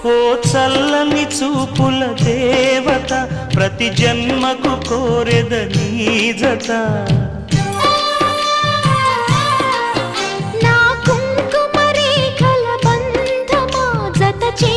ఓ చల్లని చూపుల దేవత ప్రతి జన్మకు కోరెద నీ జత నా కుంకుమ రేఖల బంధమా జత చే